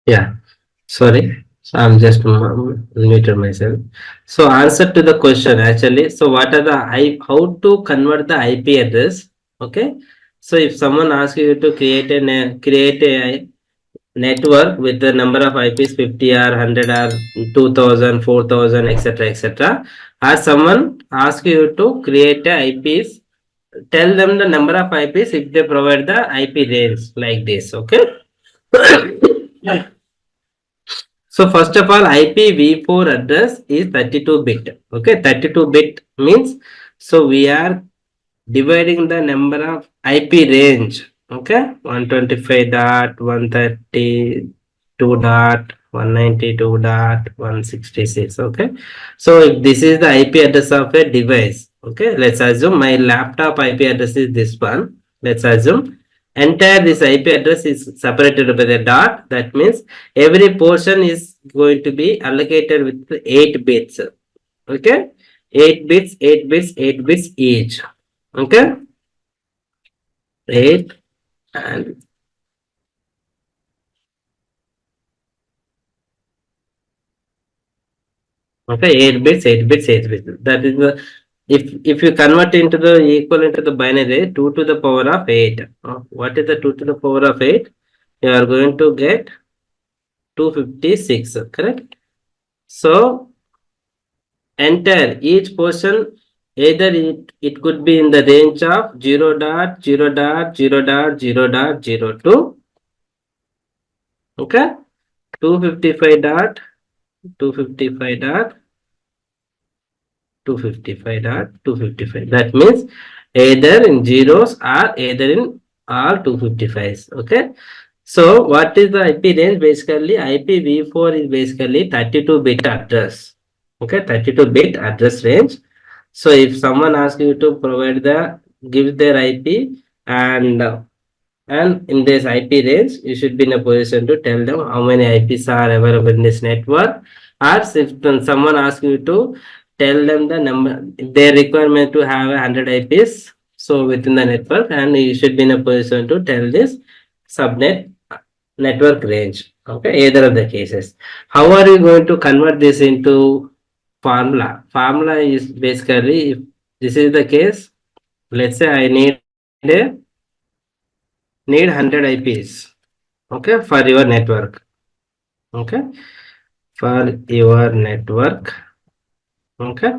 Yeah, sorry. So I'm just muted myself. So answer to the question actually. So what are the how to convert the IP address? Okay. So if someone asks you to create a network with the number of IPs 50 or 100 or 2000, 4000, etc., etc., or someone asks you to create a IPs, tell them the number of IPs if they provide the IP range like this. Okay. So first of all, IPv4 address is 32-bit. Okay, 32-bit means, so we are dividing the number of IP range. Okay, 125.132.192.166. Okay, so if this is the IP address of a device. Okay, let's assume my laptop IP address is this one. Let's assume entire this IP address is separated by the dot. That means every portion is going to be allocated with 8 bits. Okay, 8 bits, 8 bits, 8 bits each. Okay, 8 and okay, 8 bits, 8 bits, 8 bits. That is the, if you convert into the equivalent to the binary, 2 to the power of 8. What is the 2 to the power of 8? You are going to get 256, correct? So enter each portion, either it could be in the range of 0.0.0.0.02. Okay, 255 dot 255 dot 255.255. That means either in zeros or either in all 255s. Okay. So what is the IP range? Basically, IPv4 is basically 32-bit address. Okay, 32-bit address range. So if someone asks you to provide give their IP, and in this IP range, you should be in a position to tell them how many IPs are available in this network. Or if someone asks you to tell them the number, their requirement to have 100 IPs, so within the network, and you should be in a position to tell this subnet network range. Okay, either of the cases. How are you going to convert this into formula? Formula is basically, if this is the case, let's say I need 100 IPs. Okay, for your network. Okay, for your network. Okay,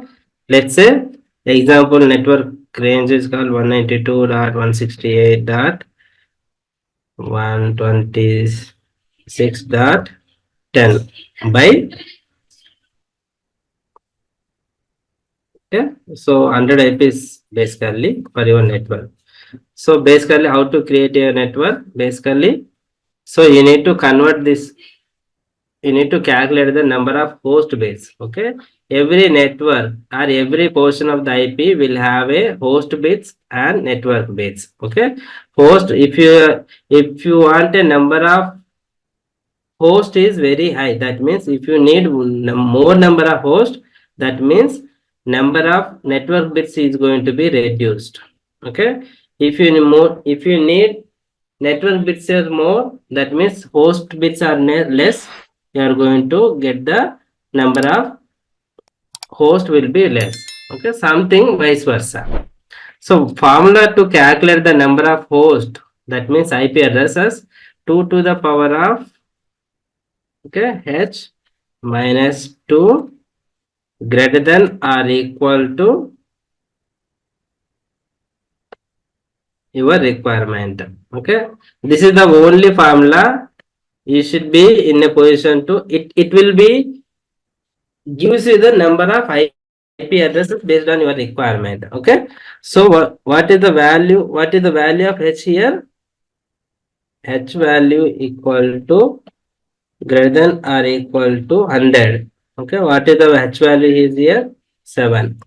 let's say example network range is called 192.168.126.10 by, okay, so 100 IPs basically for your network. So basically how to create a network? Basically, so you need to convert this, you need to calculate the number of host bits. Okay, every network or every portion of the IP will have a host bits and network bits. Okay, host, if you want a number of host is very high, that means if you need more number of host, that means number of network bits is going to be reduced. Okay, if you need network bits are more, that means host bits are less, you are going to get the number of host will be less. Okay, something vice versa. So formula to calculate the number of host, that means IP addresses, 2 to the power of, okay, h minus 2 greater than or equal to your requirement. Okay, this is the only formula. You should be in a position to, it will be gives you the number of IP addresses based on your requirement. Okay, so what is the value, what is the value of h here? H value equal to greater than or equal to 100. Okay, what is the h value is here? 7.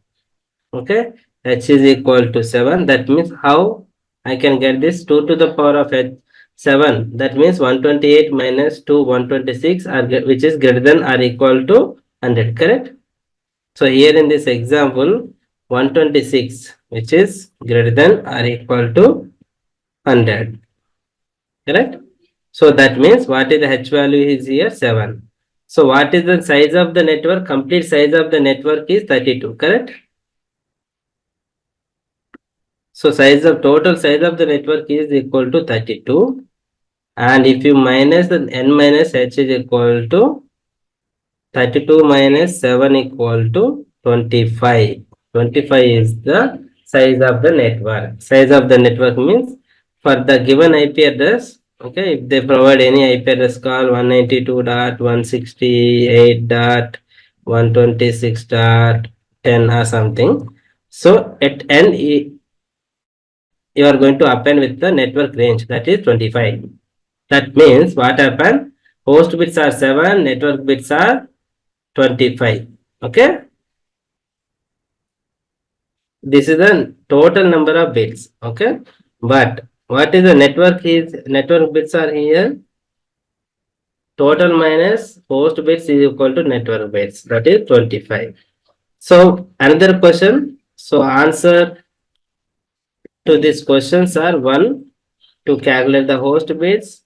Okay, h is equal to 7. That means how I can get this? 2 to the power of h 7, that means 128 minus 2 126 are which is greater than or equal to 100, correct? So here in this example, 126 which is greater than or equal to 100, correct? So that means what is the H value is here? 7. So what is the size of the network? Complete size of the network is 32, correct? So total size of the network is equal to 32. And if you minus the n minus h is equal to 32 minus 7 equal to 25. 25 is the size of the network. Size of the network means for the given IP address, okay, if they provide any IP address call 192.168.126.10 or something. So at n, you are going to append with the network range, that is 25. That means what happened? Host bits are 7, network bits are 25. Okay. This is the total number of bits. Okay. But what is the network bits are here? Total minus host bits is equal to network bits. That is 25. So another question. So answer to these questions are one, to calculate the host bits.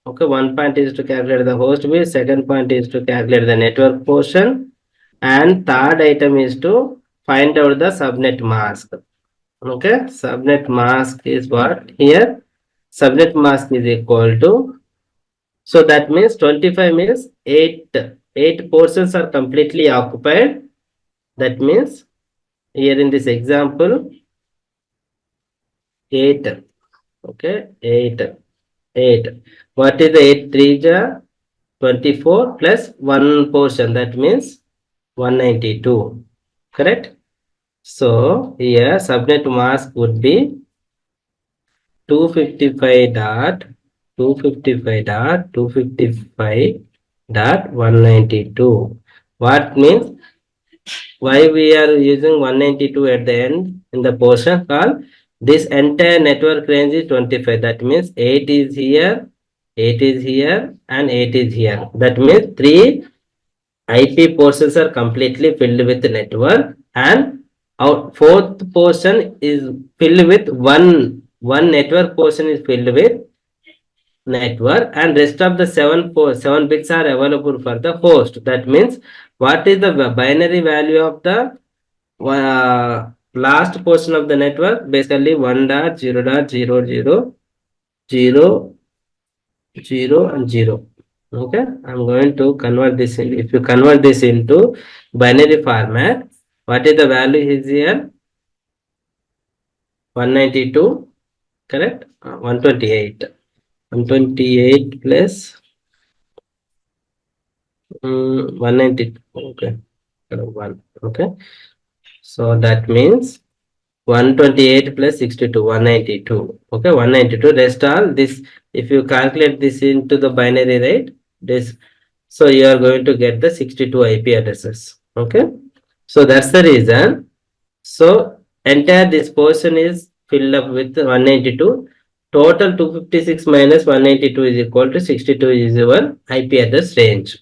Okay, one point is to calculate the host bits, second point is to calculate the network portion, and third item is to find out the subnet mask. Okay, subnet mask is what here? Subnet mask is equal to, so that means 25 means 8 portions are completely occupied. That means here in this example 8. Okay, 8. 8. What is the 8 3 ja? 24 plus 1 portion, that means 192. Correct? So here subnet mask would be 255 dot 255 dot 255 dot 192. What means why we are using 192 at the end in the portion called this entire network range is 25. That means 8 is here, 8 is here, and 8 is here. That means 3 IP portions are completely filled with network, and our fourth portion is filled with one network portion is filled with network, and rest of the 7 bits are available for the host. That means what is the binary value of the last portion of the network? Basically 1.0.0.0.0 and 0. Okay, I'm going to convert this in. If you convert this into binary format, what is the value is here? 192, correct? 128. 128 plus 192. Okay, 1. Okay, so that means 128 plus 62, 192. Okay, 192. Rest all this, if you calculate this into the binary, right? This, so you are going to get the 62 IP addresses. Okay, so that's the reason. So entire this portion is filled up with 192. Total 256 minus 192 is equal to 62 is your IP address range.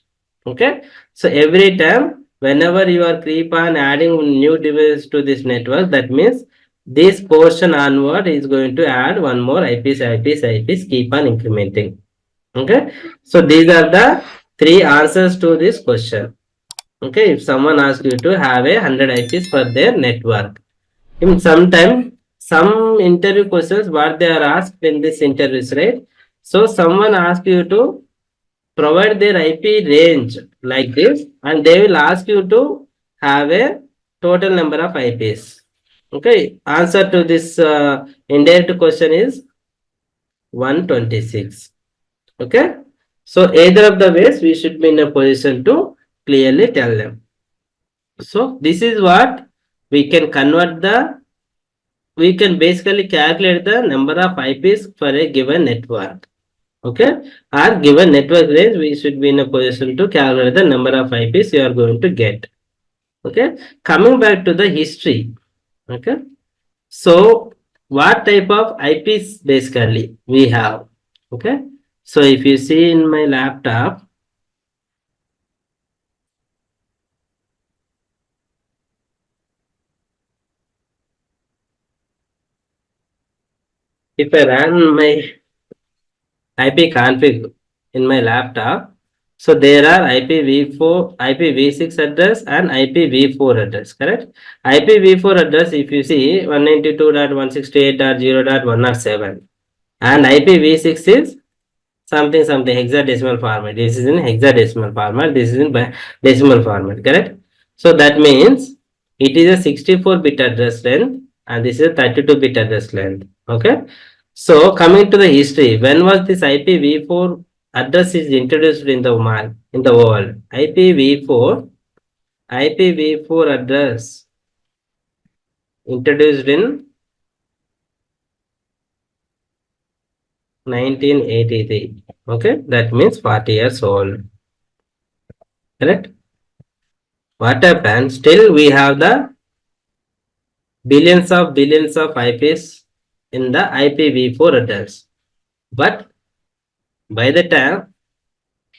Okay, so every time whenever you are keep on adding new device to this network, that means this portion onward is going to add one more IPs, keep on incrementing. Okay, so these are the 3 answers to this question. Okay, if someone asks you to have 100 IPs for their network, in sometime some interview questions what they are asked in this interviews, right? So someone asks you to provide their IP range like this, and they will ask you to have a total number of IPs. Okay, answer to this indirect question is 126. Okay, so either of the ways we should be in a position to clearly tell them. So this is what we can convert the, we can basically calculate the number of IPs for a given network. Okay, or given network range, we should be in a position to calculate the number of IPs you are going to get. Okay, coming back to the history. Okay, so what type of IPs basically we have? Okay, so if you see in my laptop, if I run my IP config in my laptop. So there are IPv4, IPv6 address and IPv4 address, correct? IPv4 address, if you see 192.168.0.107 and IPv6 is something hexadecimal format. This is in hexadecimal format. This is in decimal format. Correct. So that means it is a 64-bit address length and this is a 32-bit address length. Okay. So coming to the history, when was this IPv4 address is introduced in the world? IPv4 address introduced in 1983. Okay, that means 40 years old. Correct. What happened? Still we have the billions of IPs in the IPv4 address. But by the time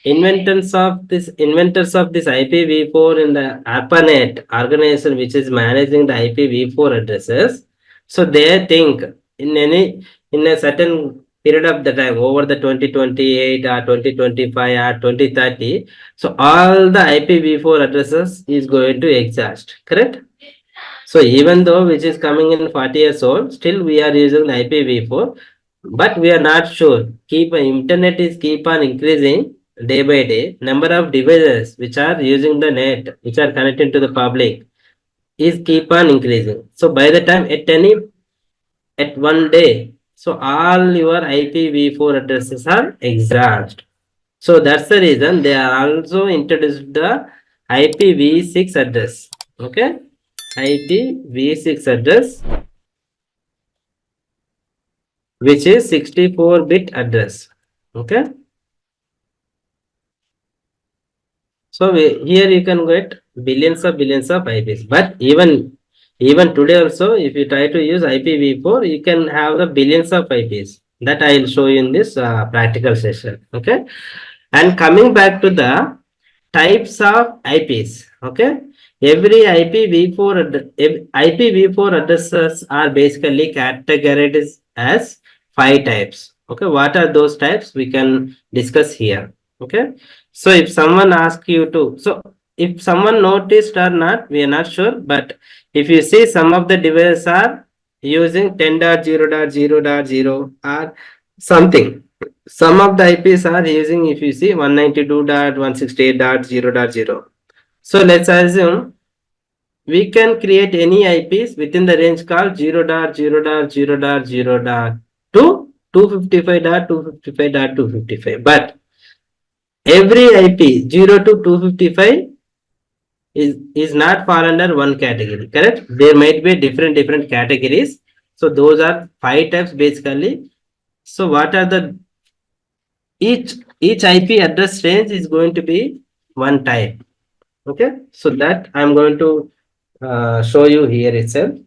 inventors of this IPv4 in the ARPANET organization which is managing the IPv4 addresses, so they think in a certain period of the time over the 2028 or 2025 or 2030, so all the IPv4 addresses is going to exhaust, correct? So even though which is coming in 40 years old, still we are using the IPv4, but we are not sure. Internet is keep on increasing day by day. Number of devices which are using the net, which are connected to the public, is keep on increasing. So by the time at one day, so all your IPv4 addresses are exhaust. So that's the reason they are also introduced the IPv6 address. Okay. IPv6 address, which is 64-bit address. Okay. So here you can get billions of IPs. But even today also, if you try to use IPv4, you can have the billions of IPs. That I will show you in this practical session. Okay. And coming back to the types of IPs. Okay. Every IPv4 addresses are basically categorized as 5 types. Okay. What are those types? We can discuss here. Okay. So if someone asks you to, so if someone noticed or not, we are not sure. But if you see some of the devices are using 10.0.0.0 or something, some of the IPs are using, if you see 192.168.0.0. So let's assume we can create any IPs within the range called 0.0.0.0 to 255.255.255. But every IP 0 to 255 is not fall under one category, correct? There might be different categories. So those are 5 types basically. So what are the each IP address range is going to be one type. Okay, so that I'm going to show you here itself.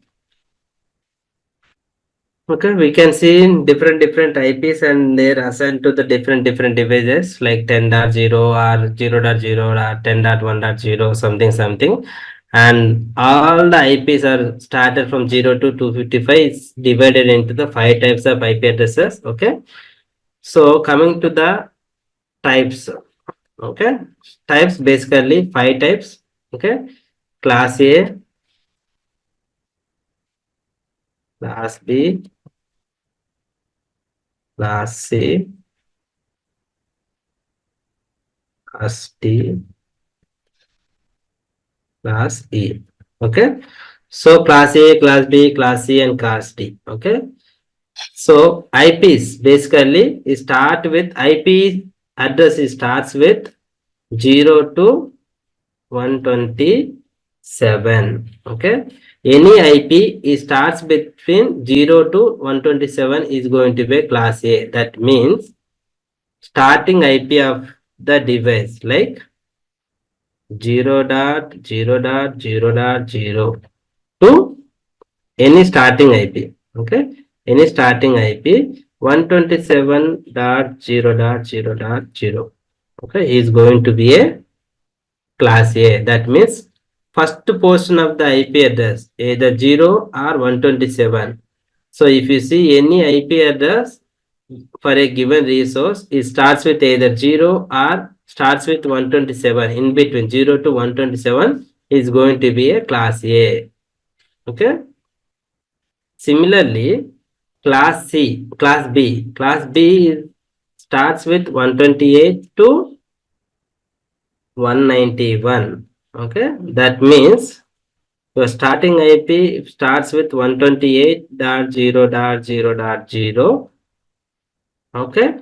Okay, we can see different IPs and they're assigned to the different devices like 10.0 or 0.0 or 10.1.0 something, and all the IPs are started from 0 to 255 is divided into the 5 types of IP addresses. Okay, so coming to the types. Okay, types basically 5 types. Okay, class A, class B, class C, class D, class E. Okay, so class A, class B, class C, and class D. Okay, so IPs basically start with IP address starts with 0 to 127. Okay, any IP starts between 0 to 127 is going to be class A. That means starting IP of the device like 0.0.0.0 to any starting IP. Okay, any starting IP 127.0.0.0. Okay, is going to be a class A. That means first portion of the IP address either 0 or 127. So if you see any IP address for a given resource, it starts with either 0 or starts with 127. In between 0 to 127 is going to be a class A. Okay. Similarly, class B starts with 128 to 191. Okay. That means your starting IP starts with 128.0.0.0, okay,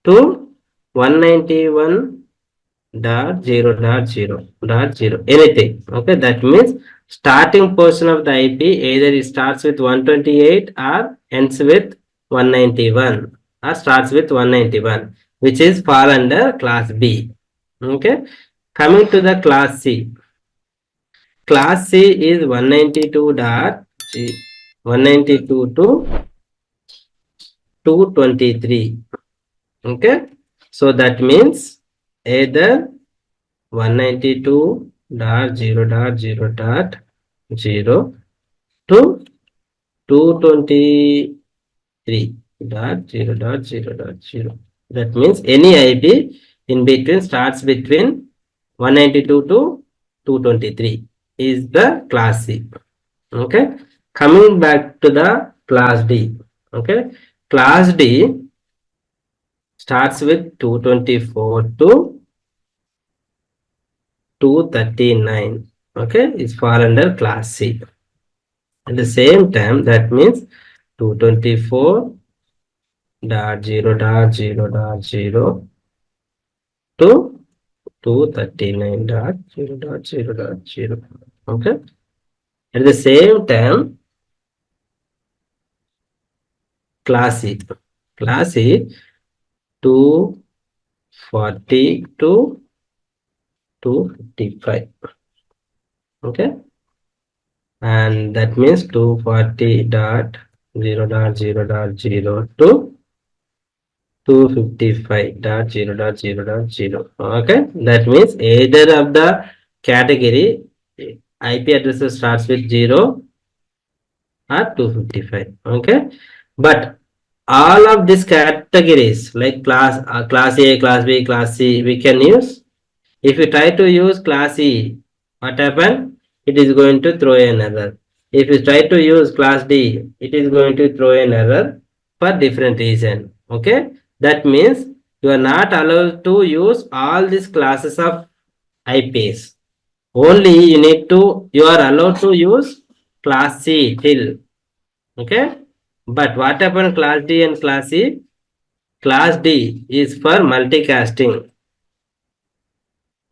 to 191.0.0.0, anything. Okay, that means starting portion of the IP either it starts with 128 or ends with 191 or starts with 191, which is fall under class B. Okay, coming to the class C. Class C is 192 dot 192 to 223. Okay. So that means either 192.0.0.0 to 223.0.0.0. That means any IP in between starts between 192 to 223 is the class C. Okay. Coming back to the class D. Okay. Class D starts with 224 to 239. Okay. It's fall under class C. At the same time, that means 224.0.0.0 to 239.0.0.0. Okay. At the same time, class E. Class E 240 to 255. Okay. And that means 240.0.0.0 to 255.0.0.0. Okay. That means either of the category IP addresses starts with 0 or 255. Okay. But all of these categories like class A, class B, class C, we can use. If you try to use class E, what happen? It is going to throw an error. If you try to use class D, it is going to throw an error for different reason. Okay. That means you are not allowed to use all these classes of IPs. Only you are allowed to use class C till. Okay. But what happened class D and class C? Class D is for multicasting.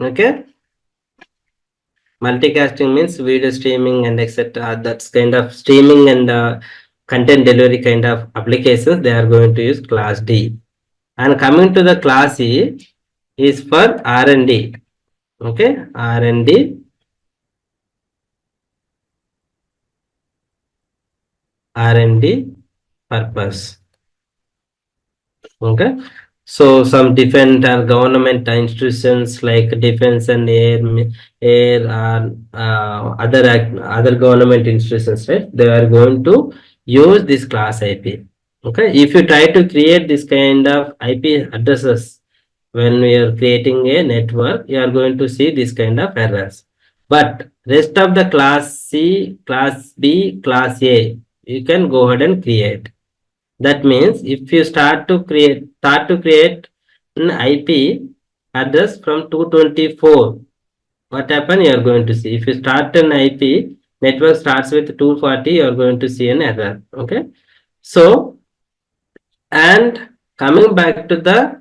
Okay. Multicasting means video streaming and etc. That's kind of streaming and content delivery kind of applications. They are going to use class D. And coming to the class E is for R&D. Okay. R&D purpose. Okay. So some different government institutions like defense and air and other government institutions, right? They are going to use this class IP. Okay. If you try to create this kind of IP addresses when we are creating a network, you are going to see this kind of errors. But rest of the class C, class B, class A, you can go ahead and create. That means if you start to create an IP address from 224, what happen you are going to see. If you start an IP network starts with 240, you are going to see an error. Okay. So, and coming back to the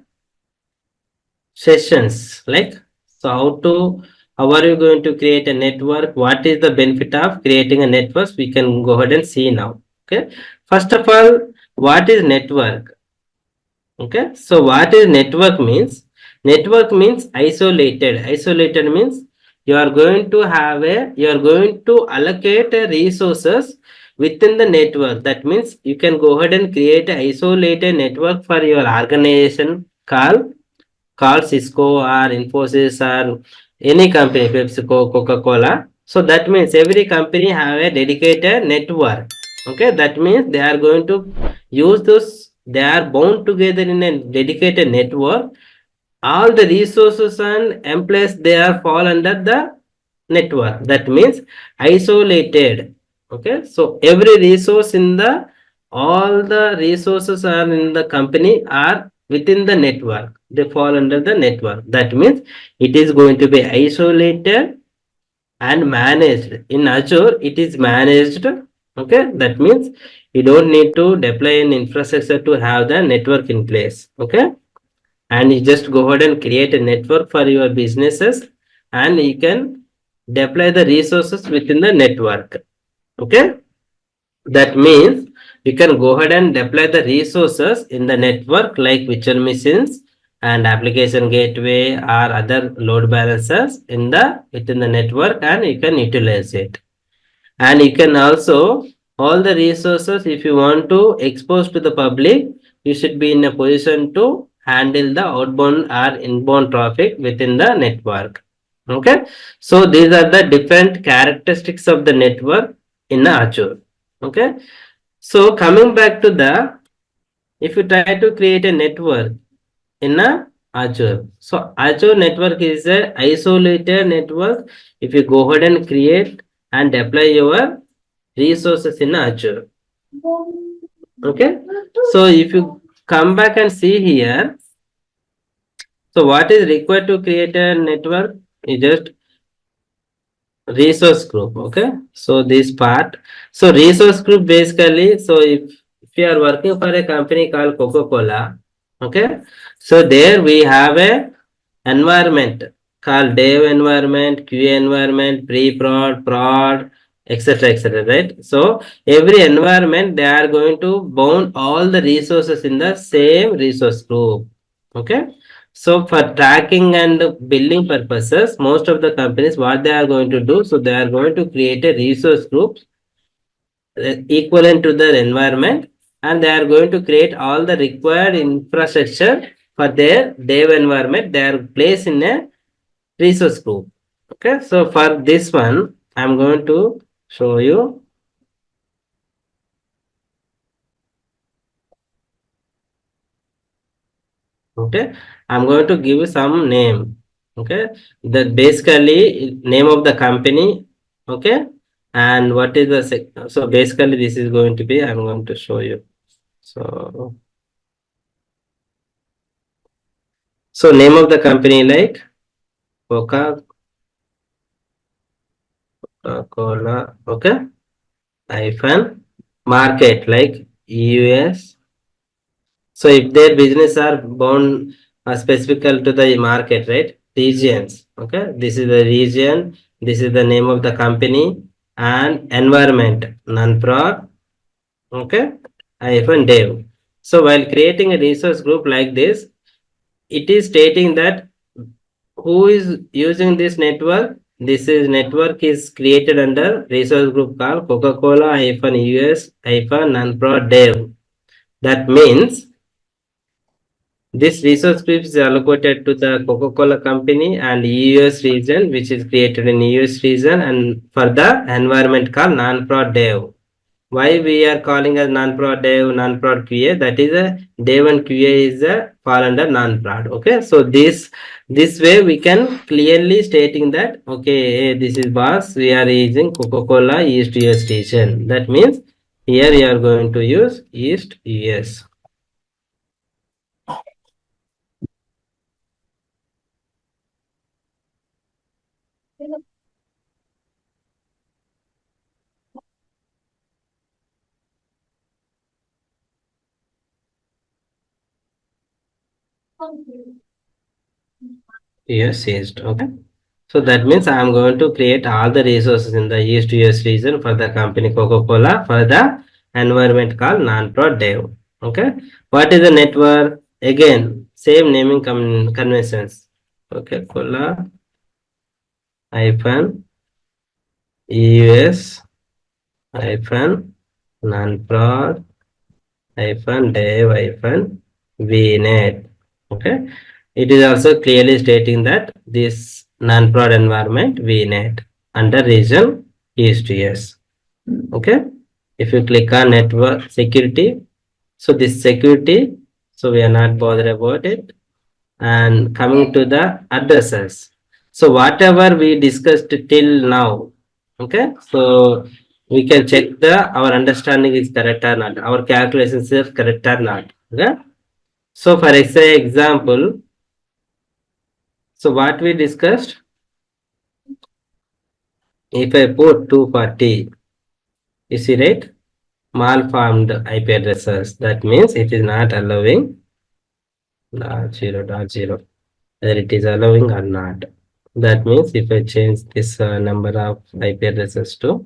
sessions, like, so how are you going to create a network? What is the benefit of creating a network? We can go ahead and see now. Okay. First of all, what is network? Okay. So what is network means? Network means isolated. Isolated means you are going to allocate resources within the network. That means you can go ahead and create an isolated network for your organization call Cisco or Infosys or any company, PepsiCo, Coca-Cola. So that means every company have a dedicated network. Okay, that means they are going to use they are bound together in a dedicated network. All the resources and employees, they are fall under the network. That means isolated. Okay, so every resource in the, all the resources are in the company are within the network, they fall under the network. That means it is going to be isolated and managed. In Azure it is managed. Okay, that means you don't need to deploy an infrastructure to have the network in place. Okay, and you just go ahead and create a network for your businesses, and you can deploy the resources within the network. Okay, that means you can go ahead and deploy the resources in the network like virtual machines and application gateway or other load balancers in the within the network, and you can utilize it. And you can also, all the resources, if you want to expose to the public, you should be in a position to handle the outbound or inbound traffic within the network. Okay, so these are the different characteristics of the network in Azure. Okay, so coming back to the, if you try to create a network in a Azure, so Azure network is a isolated network. If you go ahead and create and deploy your resources in Azure. Okay, so if you come back and see here, so what is required to create a network is just resource group. Okay, so this part, so resource group basically, so if you are working for a company called Coca-Cola, okay, so there we have a environment called dev environment, QA environment, pre-prod, prod, etc., etc., right? So every environment, they are going to bound all the resources in the same resource group. Okay, so for tracking and billing purposes, most of the companies, what they are going to do, so they are going to create a resource group equivalent to their environment, and they are going to create all the required infrastructure for their dev environment. They are placed in a resource group. Okay, so for this one, I'm going to show you. Okay, I'm going to give you some name. Okay, that basically name of the company. Okay, and what is the so basically this is going to be, I'm going to show you. So name of the company like Coca Cola. Okay, hyphen market like US. So if their business are bound specifical to the market, right? Regions. Okay, this is the region. This is the name of the company and environment non-prod. Okay, hyphen dev. So while creating a resource group like this, it is stating that who is using this network. This is network is created under resource group called Coca-Cola hyphen US hyphen non-prod dev. That means this resource group is allocated to the Coca-Cola company and US region, which is created in US region, and for the environment called non-prod dev. Why we are calling as non-prod dev, non-prod QA? That is a dev and QA is a fall under non-prod. Okay, so this way we can clearly stating that okay, hey, this is boss. We are using Coca-Cola East US region. That means here we are going to use East US. Yes, East. Okay. So that means I am going to create all the resources in the East US region for the company Coca-Cola for the environment called non-prod dev. Okay. What is the network? Again, same naming conventions. Coca-Cola hyphen US hyphen non-prod hyphen dev hyphen vnet. Okay. It is also clearly stating that this non-prod environment vnet under region East US. Okay. If you click on network security, So this security, so we are not bothered about it. And coming to the addresses. So whatever we discussed till now, okay, so we can check our understanding is correct or not, our calculations is correct or not. Okay. So for example, so what we discussed, if I put 240, you see, right, malformed IP addresses, that means it is not allowing .0.0, whether it is allowing or not. That means if I change this number of IP addresses to,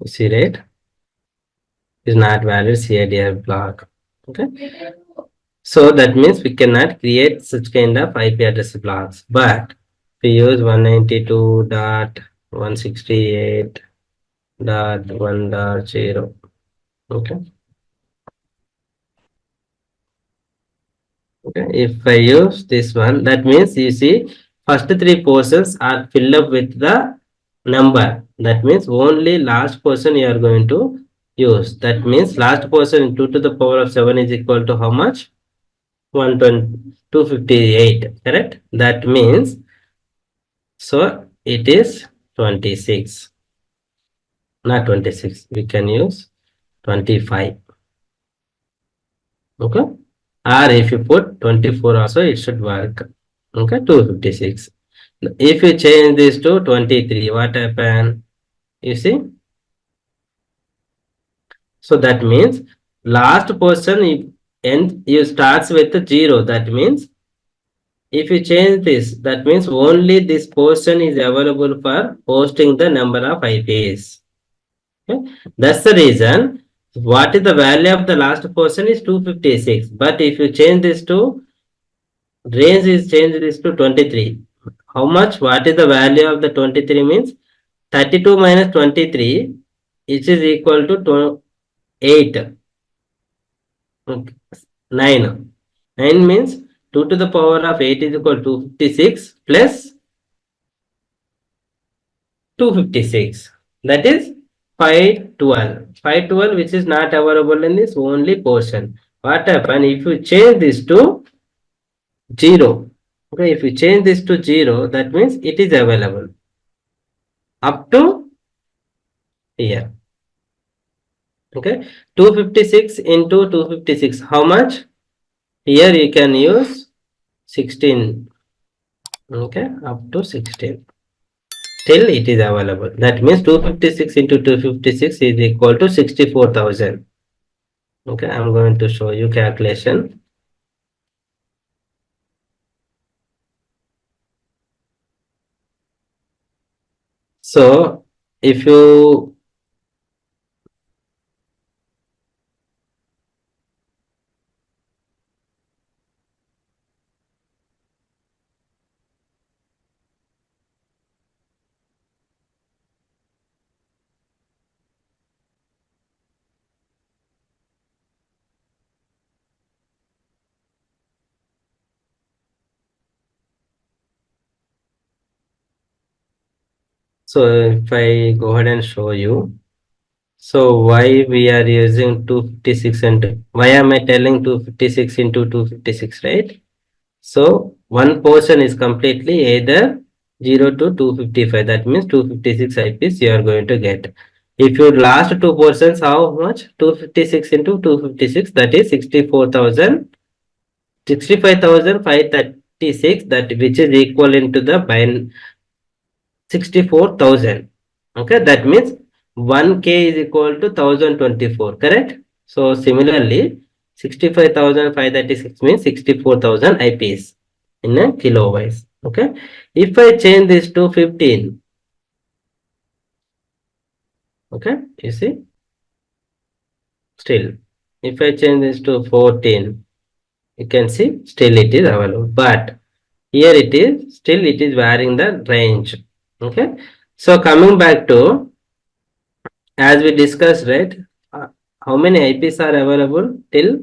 you see, right, is not valid CIDR block. Okay. So that means we cannot create such kind of IP address blocks. But we use 192.168.1.0. Okay. Okay. If I use this one, that means you see, first three portions are filled up with the number. That means only last portion you are going to use. That means last portion 2 to the power of 7 is equal to how much? 120, 258, correct? That means, so it is 26, not 26. We can use 25. Okay. Or if you put 24 also, it should work. Okay, 256. If you change this to 23, what happen? You see? So that means last person you starts with 0. That means if you change this, that means only this portion is available for hosting the number of IPs. Okay? That's the reason. What is the value of the last portion is 256. But if you change this to range is changed this to 23. How much? What is the value of the 23 means 32 minus 23, which is equal to 8. Okay. 9. 9 means 2 to the power of 8 is equal to 56 plus 256. That is 512. 512 which is not available in this only portion. What happen if you change this to 0? Okay, if you change this to 0, that means it is available up to here. Okay, 256 into 256, how much? Here you can use 16. Okay, up to 16. Till it is available. That means 256 into 256 is equal to 64,000. Okay, I'm going to show you calculation. So if you so if I go ahead and show you, so why we are using 256 and why am I telling 256 into 256, right? So one portion is completely either 0 to 255. That means 256 IPs you are going to get. If your last two portions, how much? 256 into 256, that is 64,000, 65,536, that which is equal into the 64,000. Okay, that means 1K is equal to 1024, correct? So similarly, 65,536 means 64,000 IPs in a kilobytes. Okay, if I change this to 15, okay, you see, still, if I change this to 14, you can see still it is available, but here it is, still it is varying the range. Okay, so coming back to, as we discussed, right, how many IPs are available till,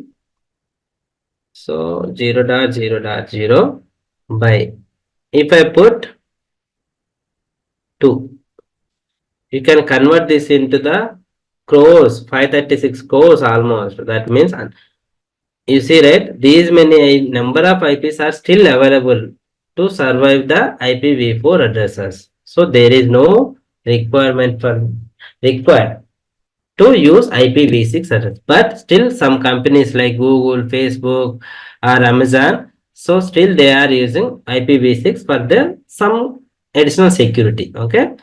so 0.0.0 by, if I put 2, you can convert this into the crores, 536 crores almost. That means, you see, right? These many number of IPs are still available to survive the IPv4 addresses. So there is no requirement for required to use IPv6 address. But still some companies like Google, Facebook or Amazon, so still they are using IPv6 for their some additional security. Okay.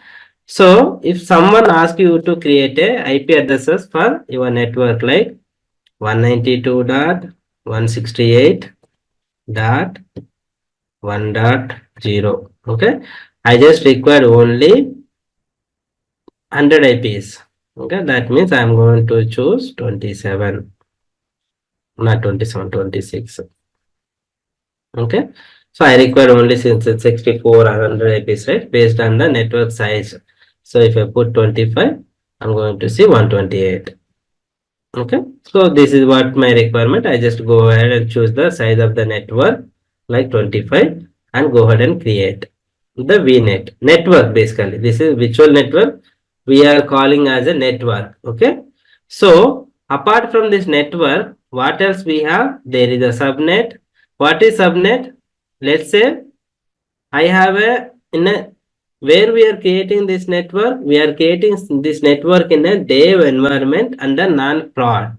So if someone asks you to create a IP addresses for your network like 192.168.1.0, okay, I just require only 100 IPs. Okay, that means I'm going to choose 27, not 27, 26. Okay, so I require only, since it's 64 or 100 IPs, right, based on the network size. So if I put 25, I'm going to see 128. Okay, so this is what my requirement. I just go ahead and choose the size of the network like 25 and go ahead and create the VNet network. Basically, this is virtual network. We are calling as a network. Okay, so apart from this network, what else we have? There is a subnet. What is subnet? Let's say I have a in a where we are creating this network. We are creating this network in a dev environment under non-prod.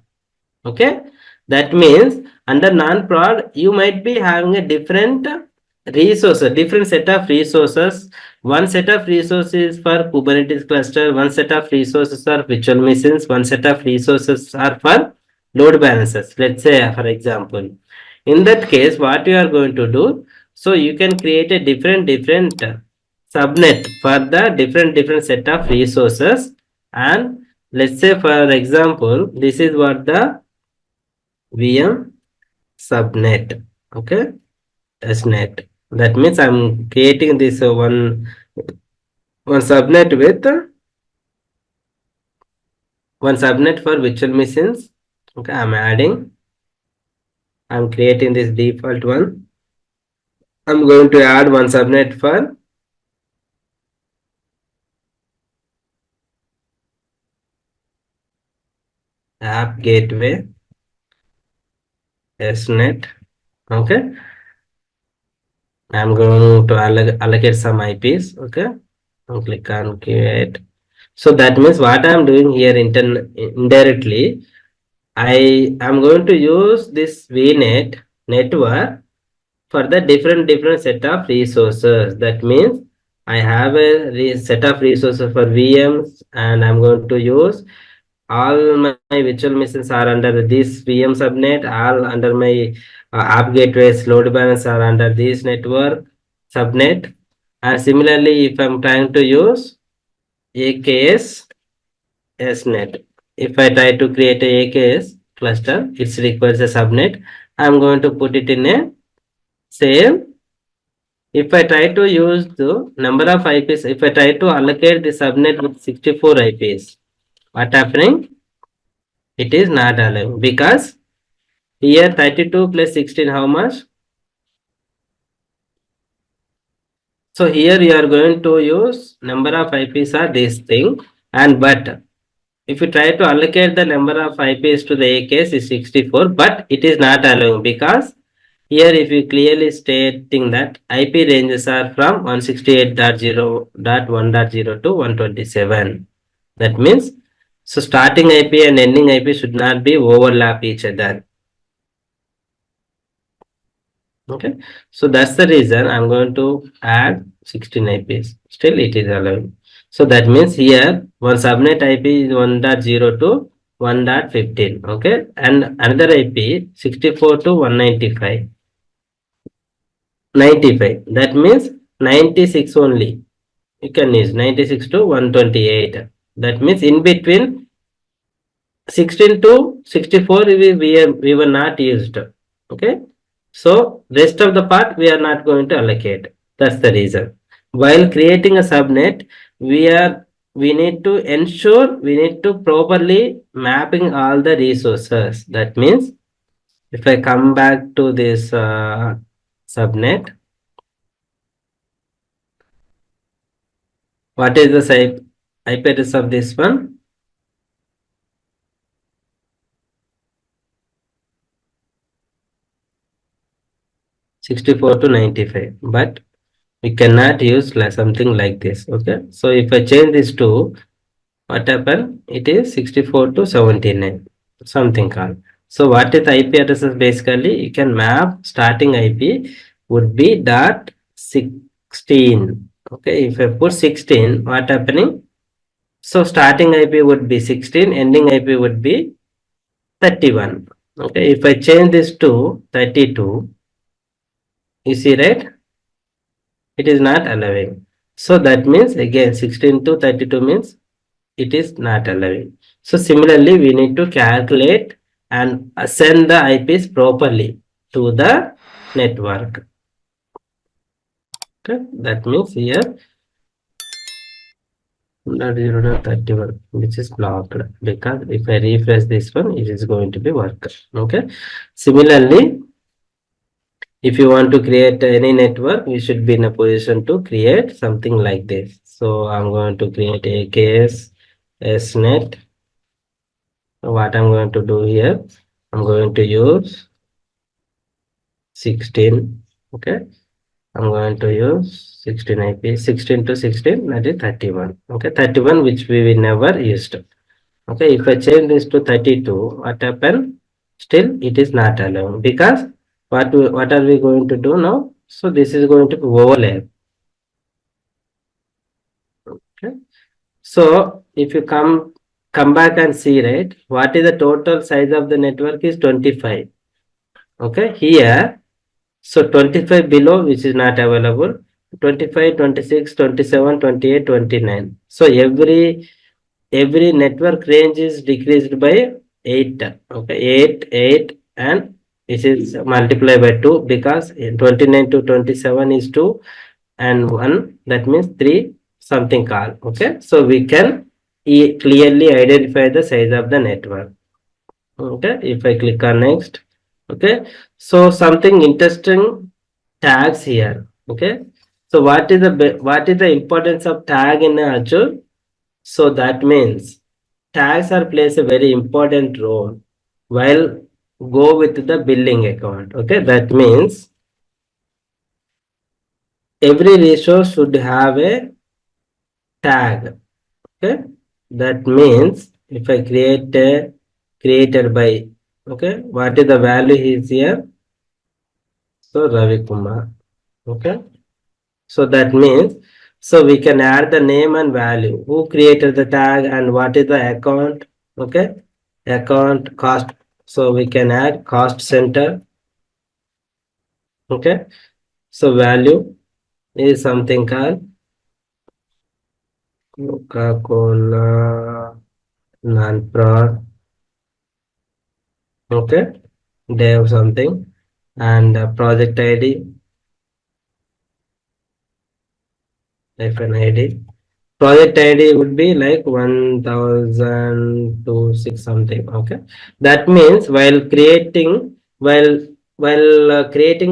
Okay, that means under non-prod you might be having a different resources, different set of resources. One set of resources for Kubernetes cluster, one set of resources are virtual machines, one set of resources are for load balancers. Let's say, for example, in that case what you are going to do, so you can create a different subnet for the different set of resources. And let's say, for example, this is what the VM subnet. Okay, SNet. That means I'm creating this one subnet with one subnet for virtual machines. Okay, I'm creating this default one. I'm going to add one subnet for app gateway SNet. Okay, I'm going to allocate some IPs. Okay, I'll click on create. So that means what I'm doing here indirectly, I am going to use this VNet network for the different set of resources. That means I have a set of resources for VMs, and I'm going to use all my virtual machines are under this VM subnet, all under my app gateways, load balance are under this network subnet. And similarly, if I'm trying to use AKS SNet, if I try to create a AKS cluster, it requires a subnet. I'm going to put it in a same. If I try to use the number of IPs, if I try to allocate the subnet with 64 IPs, what happening? It is not allowed because here 32 plus 16, how much? So here you are going to use number of IPs are this thing, and but if you try to allocate the number of IPs to the A case is 64, but it is not allowing because here if you clearly stating that IP ranges are from 168.0.1.0 to 127. That means, so starting IP and ending IP should not be overlap each other. Okay, so that's the reason I'm going to add 16 IPs. Still it is allowed. So that means here one subnet IP is 1.0 to 1.15. Okay, and another IP 64 to 195. 95. That means 96 only. You can use 96 to 128. That means in between 16 to 64 we were not used. Okay, so rest of the part we are not going to allocate. That's the reason. While creating a subnet, we need to ensure, we need to properly mapping all the resources. That means if I come back to this subnet, what is the IP address of this one? 64 to 95, but we cannot use something like this. Okay, so if I change this to what happened, it is 64 to 79, something called. So what is IP addresses? Basically you can map starting IP would be dot 16. Okay, if I put 16, what happening? So starting IP would be 16, ending IP would be 31. Okay, if I change this to 32, you see, right? It is not allowing. So that means again 16 to 32 means it is not allowing. So similarly, we need to calculate and send the IPs properly to the network. Okay, that means here 0.31, which is blocked, because if I refresh this one, it is going to be work. Okay, similarly, if you want to create any network, you should be in a position to create something like this. So I'm going to create AKS SNet. So what I'm going to do here, I'm going to use 16. Okay, I'm going to use 16 IP, 16 to 16, that is 31. Okay, 31 which we will never used. Okay, if I change this to 32, what happen? Still it is not allowed, because what are we going to do now? So this is going to be overlap. Okay, so if you come back and see, right, what is the total size of the network is 25. Okay, here, so 25 below, which is not available, 25, 26, 27, 28, 29. So every network range is decreased by 8. Okay, 8, 8, and this is multiplied by 2, because in 29 to 27 is 2 and 1, that means 3 something call. Okay, so we can clearly identify the size of the network. Okay, if I click on next. Okay, so something interesting, tags here. Okay, so what is the importance of tag in Azure? So that means tags are plays a very important role while go with the billing account. Okay, that means every resource should have a tag. Okay, that means if I create a created by, okay, what is the value is here? So Ravi Kumar. Okay, so that means, so we can add the name and value, who created the tag and what is the account. Okay, account cost, so we can add cost center. Okay, so value is something called Coca-Cola non-prod. Okay, dev something, and project ID, id. Project ID would be like 1026 something. Okay, that means while creating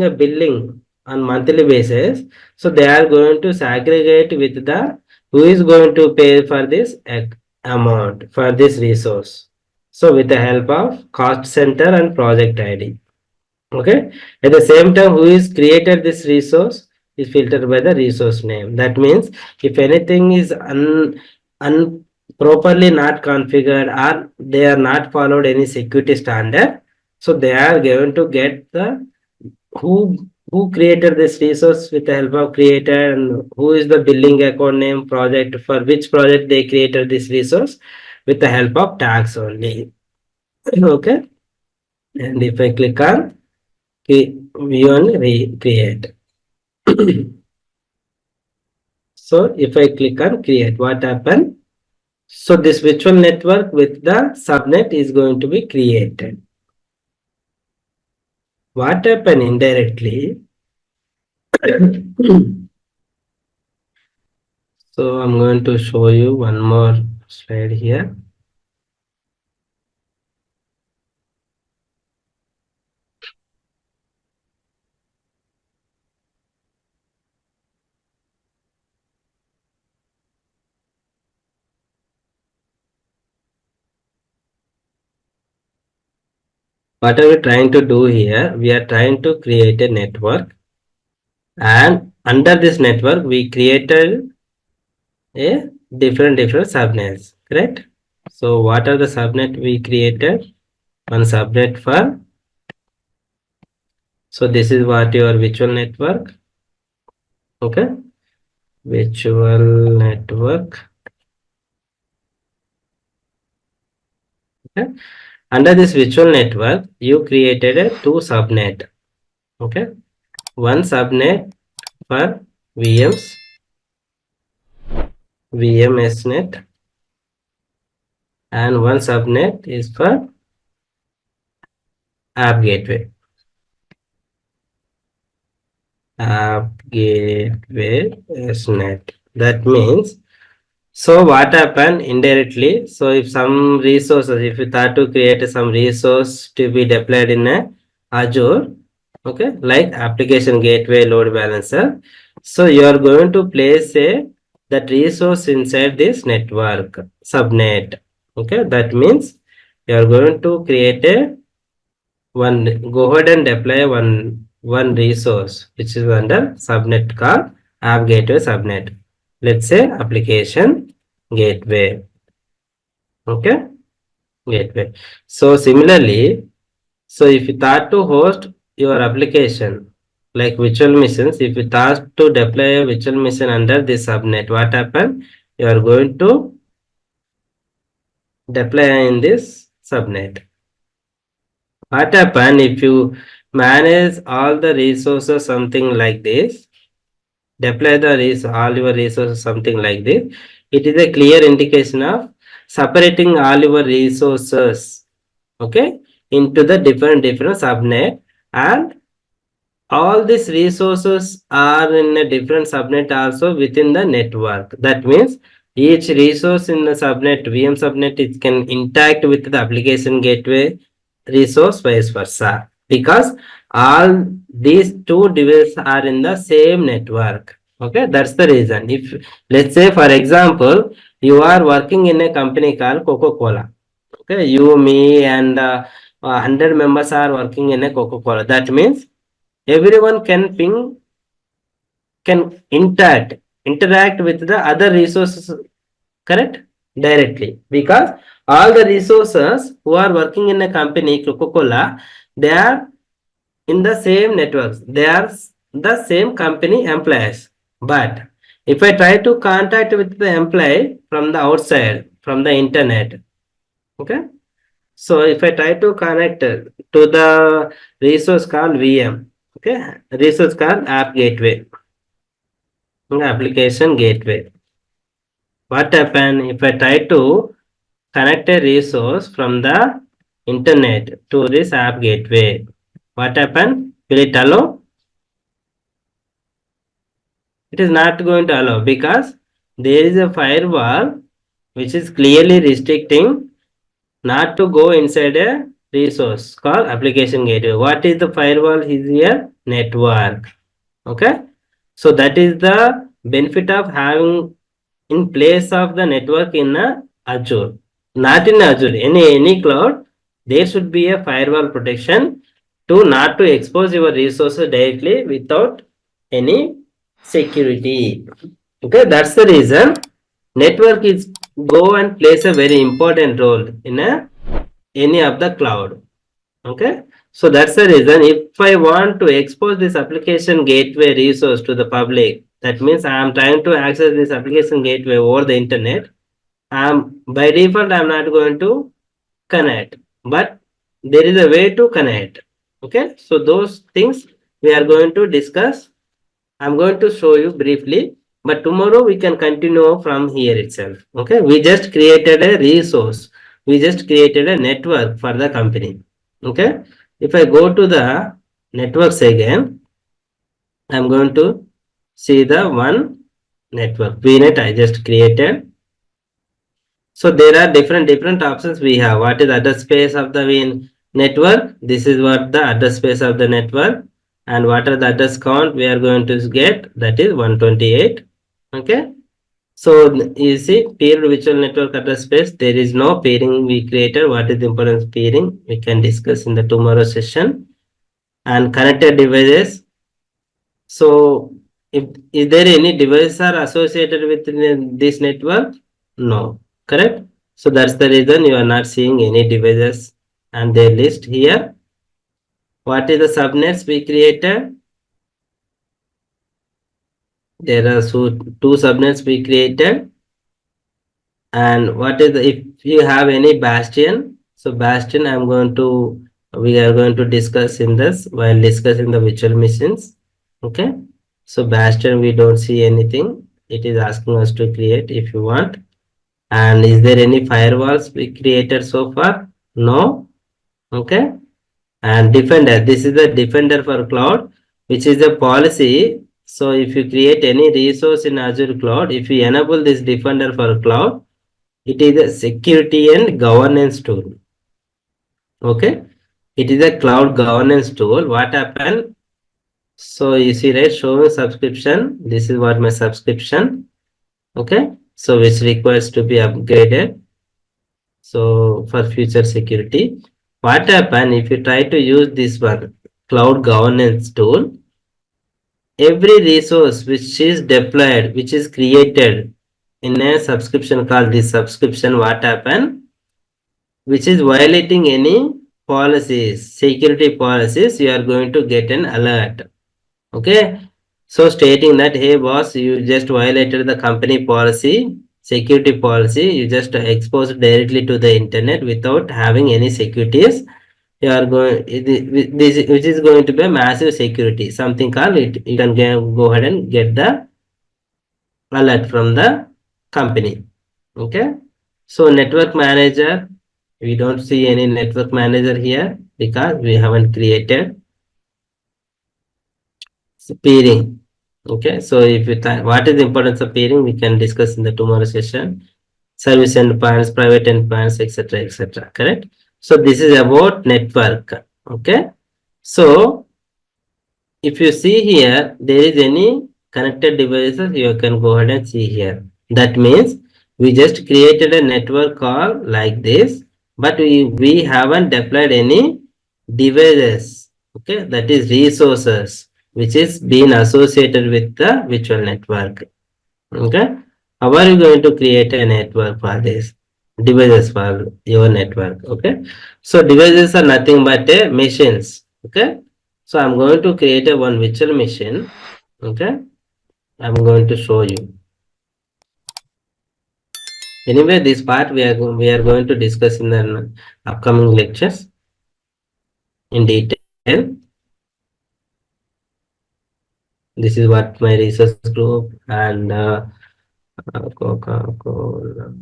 a billing on monthly basis, so they are going to segregate with the who is going to pay for this amount for this resource. So with the help of cost center and project ID. Okay, at the same time, who is created this resource is filtered by the resource name. That means if anything is un properly not configured, or they are not followed any security standard, so they are going to get the who created this resource with the help of creator, and who is the billing account name, project, for which project they created this resource, with the help of tags only. Okay, and if I click on view and recreate. So if I click on create, what happened? So this virtual network with the subnet is going to be created. What happened indirectly? So I'm going to show you one more slide here. What are we trying to do here? We are trying to create a network. And under this network, we created a different subnets, correct? So what are the subnet we created? One subnet for, so this is what your virtual network, okay? Virtual network, okay? Under this virtual network, you created a two subnet, okay? One subnet for VMs, VMSnet, and one subnet is for app gateway. App gateway SNet. That means, so what happened indirectly? So if some resources, if you thought to create some resource to be deployed in a Azure, okay, like application gateway load balancer. So you are going to place a that resource inside this network subnet. Okay, that means you are going to create a one, go ahead and deploy one resource which is under subnet called app gateway subnet. Let's say application gateway. Okay, gateway. So similarly, so if you thought to host your application like virtual machines, if you thought to deploy a virtual machine under this subnet, what happen? You are going to deploy in this subnet. What happen if you manage all the resources something like this, deploy the all your resources something like this, it is a clear indication of separating all your resources, okay, into the different subnet, and all these resources are in a different subnet also within the network. That means each resource in the subnet, VM subnet, it can interact with the application gateway resource, vice versa, because all these two devices are in the same network. Okay, that's the reason. If let's say for example, you are working in a company called Coca-Cola. Okay, you, me, and 100 members are working in a Coca-Cola. That means everyone can interact with the other resources, correct, directly, because all the resources who are working in a company Coca-Cola, they are in the same networks, they are the same company employees. But if I try to contact with the employee from the outside, from the internet, okay, so if I try to connect to the resource called VM, okay, resource called app gateway, application gateway. What happen if I try to connect a resource from the internet to this app gateway? What happen? Will it allow? It is not going to allow because there is a firewall which is clearly restricting not to go inside a resource called application gateway. What is the firewall? Is here network. Okay, so that is the benefit of having in place of the network in Azure. Not in Azure, any cloud, there should be a firewall protection to not to expose your resources directly without any security. Okay, that's the reason network is go and plays a very important role in any of the cloud. Okay, so that's the reason if I want to expose this application gateway resource to the public, that means I am trying to access this application gateway over the internet. By default, I'm not going to connect, but there is a way to connect. Okay, so those things we are going to discuss. I'm going to show you briefly, but tomorrow we can continue from here itself. Okay, we just created a resource, we just created a network for the company. Okay, if I go to the networks again, I'm going to see the one network VNet I just created. So there are different options we have. What is address space of the network? This is what the address space of the network. And what are the address count we are going to get? That is 128. Okay. So you see peer virtual network address space. There is no peering we created. What is the importance of peering? We can discuss in the tomorrow session. And connected devices. So if is there any devices are associated with this network? No, correct. So that's the reason you are not seeing any devices and their list here. What is the subnets we created? There are two subnets we created. And what is the, if you have any bastion, so bastion I'm going to, we are going to discuss in this while discussing the virtual machines. Okay. So bastion, we don't see anything. It is asking us to create if you want. And is there any firewalls we created so far? No. Okay. And defender, this is the defender for cloud, which is a policy. So if you create any resource in Azure cloud, if you enable this defender for cloud, it is a security and governance tool. Okay. It is a cloud governance tool. What happened? So you see, right, showing subscription. This is what my subscription. Okay. So which requires to be upgraded. So for future security, what happen if you try to use this one cloud governance tool? Every resource which is deployed, which is created in a subscription called this subscription, what happen? Which is violating any policies, security policies, you are going to get an alert. Okay. So stating that, hey boss, you just violated the company policy, security policy, you just exposed directly to the internet without having any securities. You are going, this, which is going to be a massive security, something called it. You can go ahead and get the alert from the company. Okay. So network manager, we don't see any network manager here because we haven't created peering. Okay. So if you what is the importance of peering, we can discuss in the tomorrow session. Service endpoints, private endpoints, etc., etc. Correct. So this is about network. Okay. So if you see here, there is any connected devices, you can go ahead and see here. That means we just created a network call like this, but we haven't deployed any devices. Okay, that is resources, which is being associated with the virtual network. Okay, how are you going to create a network for this? Devices for your network. Okay, so devices are nothing but machines. Okay, so I'm going to create a one virtual machine. Okay, I'm going to show you. Anyway, this part we are going to discuss in the upcoming lectures in detail. This is what my research group and Coca-Cola.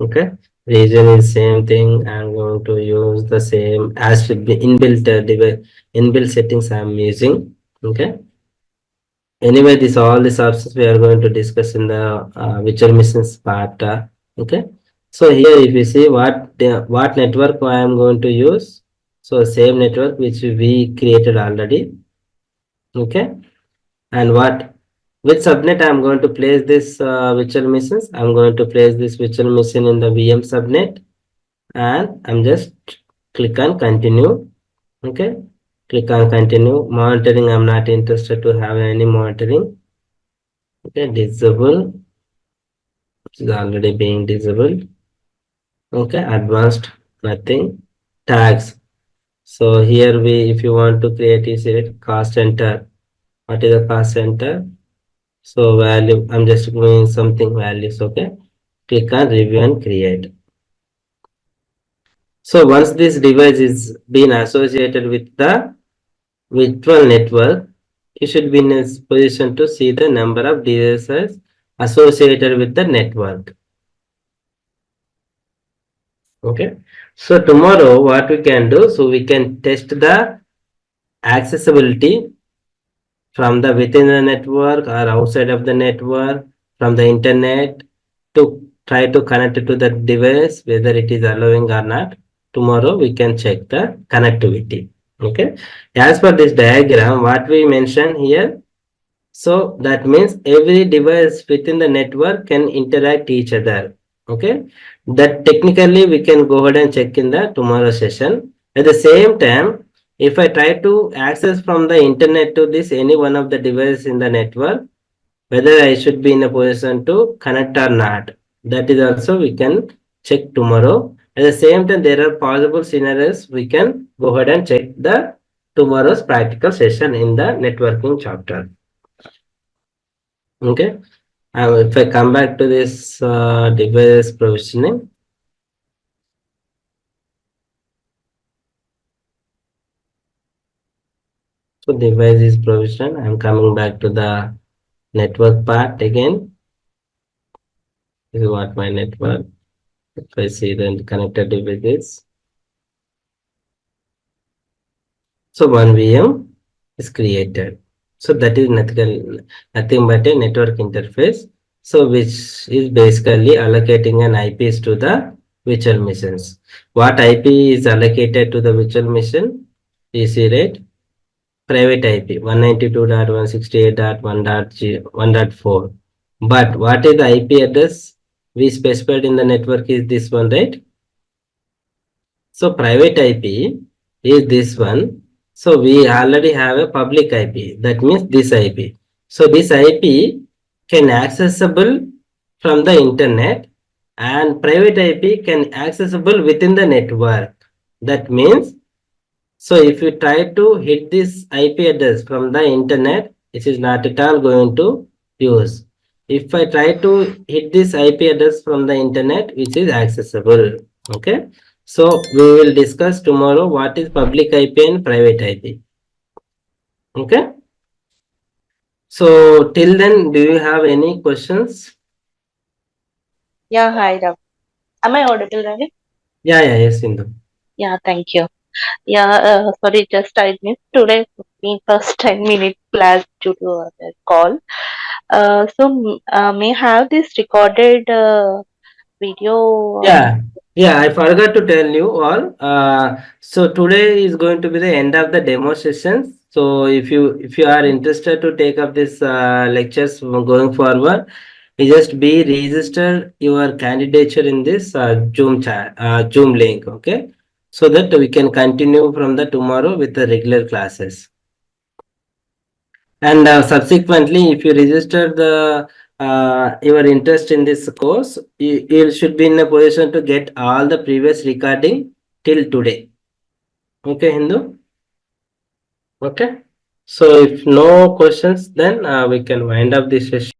Okay, region is same thing. I'm going to use the same as inbuilt device, inbuilt settings I'm using. Okay. Anyway, this all these options we are going to discuss in the virtual machines part. Okay. So here, if you see what network I am going to use, so same network which we created already. Okay. And which subnet I'm going to place this virtual machines? I'm going to place this virtual machine in the VM subnet, and I'm just click on continue. Okay, click on continue. Monitoring, I'm not interested to have any monitoring. Okay, disable, which is already being disabled. Okay, advanced, nothing. Tags. So here if you want to create, you select cost center. What is the cost center? So value, I'm just going something values. Okay, click on review and create. So once this device is being associated with the virtual network, you should be in a position to see the number of devices associated with the network. Okay. So tomorrow what we can do, so we can test the accessibility from the within the network or outside of the network, from the internet, to try to connect it to the device, whether it is allowing or not. Tomorrow we can check the connectivity. Okay. As per this diagram, what we mentioned here, So that means every device within the network can interact each other. Okay. That technically we can go ahead and check in the tomorrow session. At the same time, if I try to access from the internet to this any one of the devices in the network, whether I should be in a position to connect or not. That is also we can check tomorrow. At the same time, there are possible scenarios we can go ahead and check the tomorrow's practical session in the networking chapter. Okay. If I come back to this device provisioning, so device is provisioned. I'm coming back to the network part again. This is what my network. If I see the connected devices, so one VM is created. So that is nothing but a network interface. So which is basically allocating an IPs to the virtual machines. What IP is allocated to the virtual machine? PC rate, private IP 192.168.1.4. But what is the IP address we specified in the network is this one, right? So private IP is this one. So we already have a public IP. That means this IP. So this IP can accessible from the internet, and private IP can accessible within the network. That means, so if you try to hit this IP address from the internet, it is not at all going to use. If I try to hit this IP address from the internet, which is accessible. Okay. So we will discuss tomorrow what is public IP and private IP. Okay. So till then, do you have any questions? Yeah, hi, Rav. Am I audible, Ravi? Yeah, yes, Sindhu. Yeah, thank you. Yeah, sorry, just I missed today me first 10 minute class due to the call. May I have this recorded video. Yeah, yeah, I forgot to tell you all. So today is going to be the end of the demo session. So if you are interested to take up this lectures going forward, you just be register your candidature in this Zoom chat, Zoom link. Okay, so that we can continue from the tomorrow with the regular classes. And subsequently, if you register the your interest in this course, you should be in a position to get all the previous recording till today. Okay, Hindu. Okay. So if no questions, then we can wind up this session.